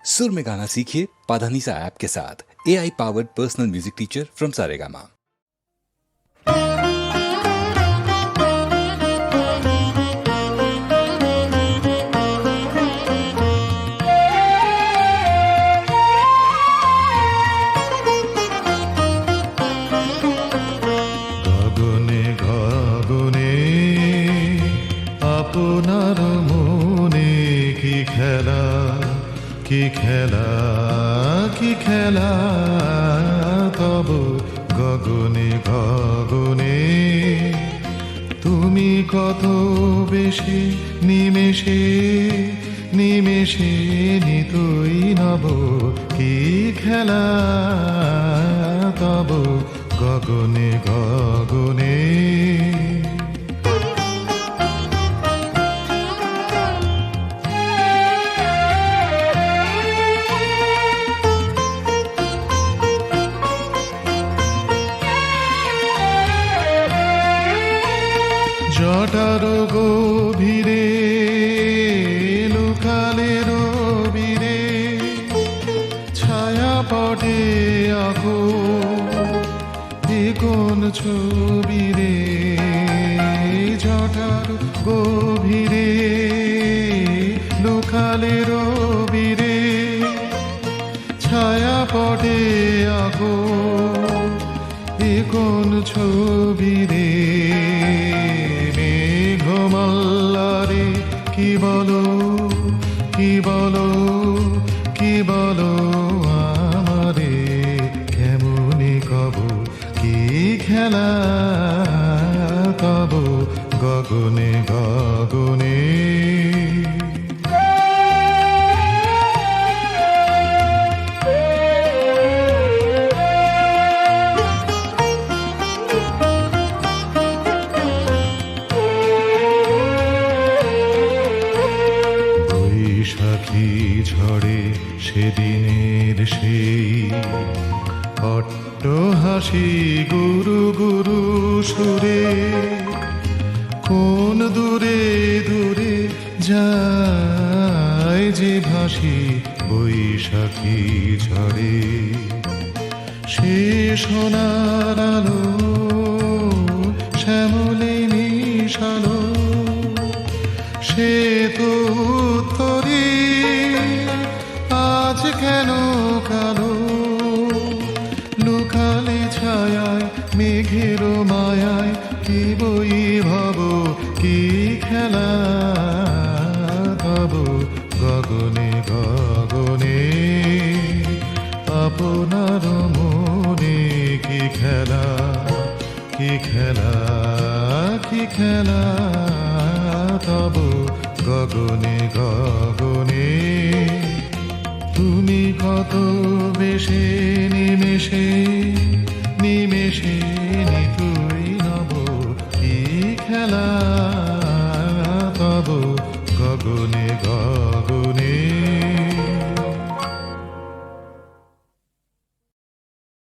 सुर में गाना सीखिए पाधानीसा ऐप के साथ। AI powered personal music teacher from Saregama. গগনে গগনে আপনার মনে কি খেলা, কি খেলা, কি খেলা তব গগনে গগনে তুমি কত বেশি নিমেষে নিমেষে নিতই নব কি খেলা তব গগনে গগনে। জটার গভীরে লুকালের বীরে ছায়া পটে আঁকো কোন ছবি রে। জটার গভীরে লুকালের বীরে ছায়া পটে আঁকো কোন ছবি রে। মেঘমাল্লারে কি বলো, কি বলো, কি বলো আমারে কেমনে কব কি খেলা তব গগনে গগনে। বৈশাখী ঝড়ে সেদিনের সেই অট্ট হাসি গুরু গুরু সুরে কোন দূরে দূরে যায় যে ভাসি বৈশাখী ঝড়ে। সে সোনার আলো শ্যামলে মিশালো সে তো উত্তরে আজ কেন কালো লুকালে ছায়ায় মেঘের মায়ায় কি বই ভাব কি খেলা তব গগনে গগনে আপনার মনে কি খেলা, কি খেলা, কি খেলা তব গগনে গগনে। তুমি কত বেশে নিমেষে নিমেষে নিতুই নব কি খেলা তব গগনে